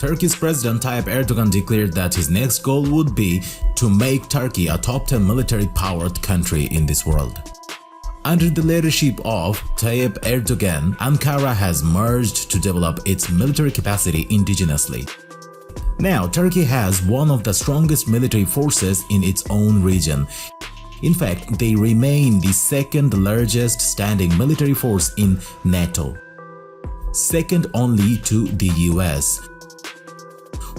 Turkey's President Tayyip Erdogan declared that his next goal would be to make Turkey a top 10 military-powered country in this world. Under the leadership of Tayyip Erdogan, Ankara has merged to develop its military capacity indigenously. Now, Turkey has one of the strongest military forces in its own region. In fact, they remain the second largest standing military force in NATO, second only to the US.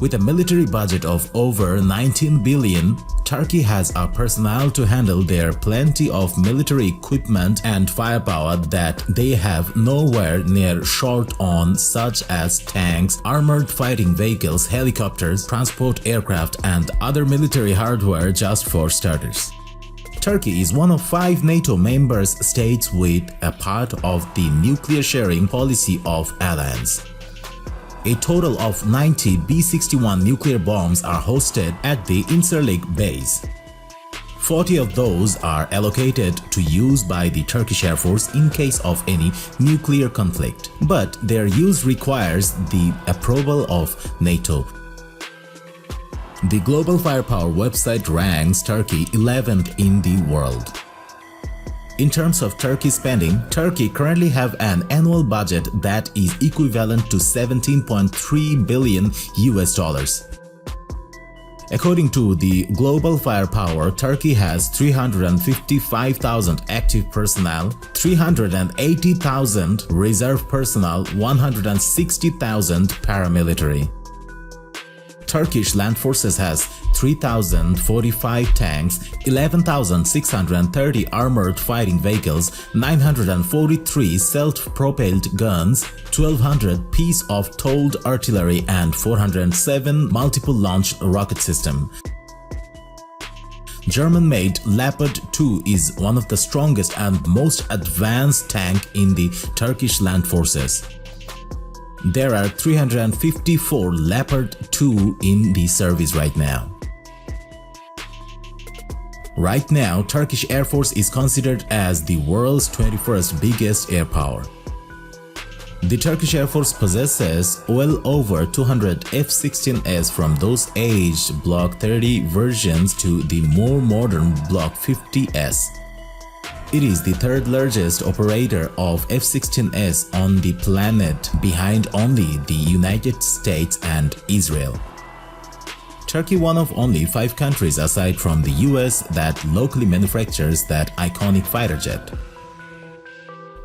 With a military budget of over 19 billion, Turkey has a personnel to handle their plenty of military equipment and firepower that they have nowhere near short on, such as tanks, armored fighting vehicles, helicopters, transport aircraft, and other military hardware, just for starters. Turkey is one of 5 NATO member states with a part of the nuclear sharing policy of alliance. A total of 90 B-61 nuclear bombs are hosted at the Incirlik base. 40 of those are allocated to use by the Turkish Air Force in case of any nuclear conflict, but their use requires the approval of NATO. The Global Firepower website ranks Turkey 11th in the world. In terms of Turkey spending, Turkey currently have an annual budget that is equivalent to 17.3 billion US dollars. According to the Global Firepower, Turkey has 355,000 active personnel, 380,000 reserve personnel, 160,000 paramilitary. Turkish land forces has 3,045 tanks, 11,630 armored fighting vehicles, 943 self-propelled guns, 1,200 pieces of towed artillery, and 407 multiple-launch rocket system. German-made Leopard 2 is one of the strongest and most advanced tank in the Turkish land forces. There are 354 Leopard 2 in the service right now. Right now, Turkish Air Force is considered as the world's 21st biggest air power. The Turkish Air Force possesses well over 200 F-16s, from those aged Block 30 versions to the more modern Block 50s. It is the third largest operator of F-16s on the planet, behind only the United States and Israel. Turkey one of only 5 countries aside from the US that locally manufactures that iconic fighter jet.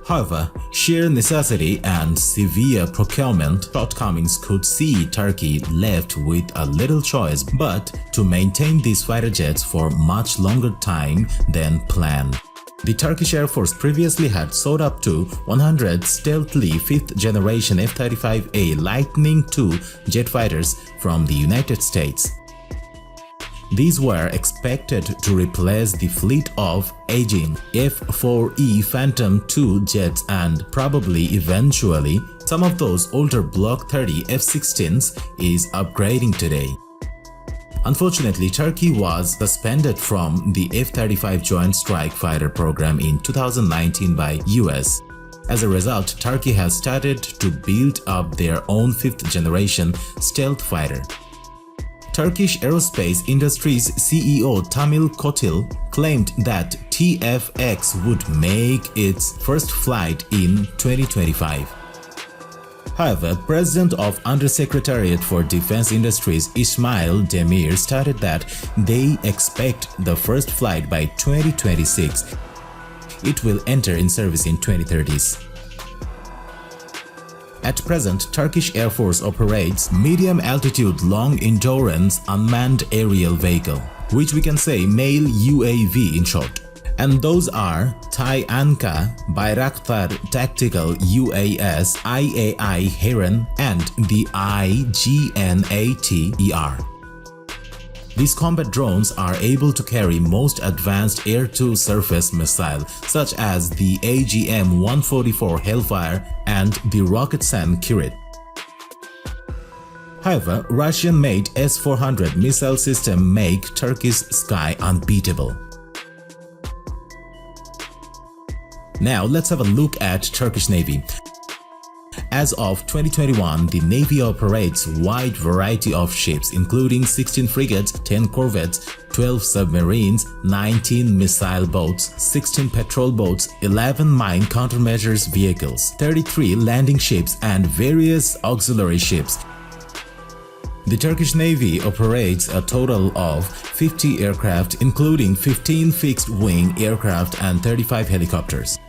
However, sheer necessity and severe procurement shortcomings could see Turkey left with a little choice but to maintain these fighter jets for much longer time than planned. The Turkish Air Force previously had sold up to 100 stealthily 5th generation F-35A Lightning II jet fighters from the United States. These were expected to replace the fleet of aging F-4E Phantom II jets, and probably eventually some of those older Block 30 F-16s is upgrading today. Unfortunately, Turkey was suspended from the F-35 Joint Strike Fighter program in 2019 by US. As a result, Turkey has started to build up their own 5th generation stealth fighter. Turkish Aerospace Industries CEO Tamil Kotil claimed that TFX would make its first flight in 2025. However, President of Undersecretariat for Defense Industries Ismail Demir stated that they expect the first flight by 2026. It will enter in service in 2030s. At present, Turkish Air Force operates medium-altitude long-endurance unmanned aerial vehicle, which we can say MALE UAV in short. And those are Anka, Bayraktar Tactical UAS, IAI Heron, and the IGNAT-ER. These combat drones are able to carry most advanced air-to-surface missiles such as the AGM-144 Hellfire and the Rocket-San Kirit. However, Russian-made S-400 missile system make Turkey's sky unbeatable. Now let's have a look at Turkish Navy. As of 2021, the Navy operates a wide variety of ships, including 16 frigates, 10 corvettes, 12 submarines, 19 missile boats, 16 patrol boats, 11 mine countermeasures vehicles, 33 landing ships, and various auxiliary ships. The Turkish Navy operates a total of 50 aircraft, including 15 fixed-wing aircraft and 35 helicopters.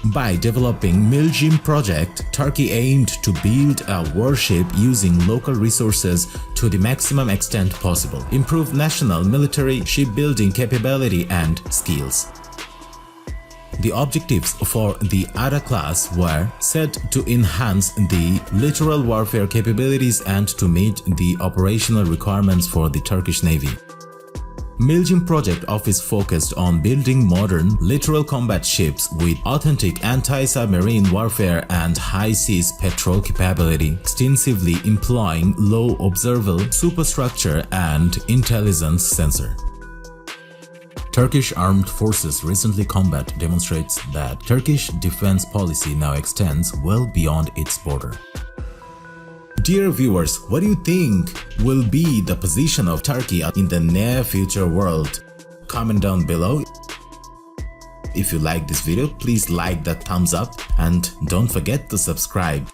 By developing Milgem project, Turkey aimed to build a warship using local resources to the maximum extent possible, improve national military shipbuilding capability and skills. The objectives for the Ada class were set to enhance the littoral warfare capabilities and to meet the operational requirements for the Turkish Navy. Milgem project office focused on building modern littoral combat ships with authentic anti-submarine warfare and high seas patrol capability, extensively employing low observable superstructure and intelligence sensor. Turkish Armed Forces recently combat demonstrates that Turkish defense policy now extends well beyond its border. Dear viewers, what do you think will be the position of Turkey in the near future world? Comment down below. If you like this video, please like that thumbs up and don't forget to subscribe.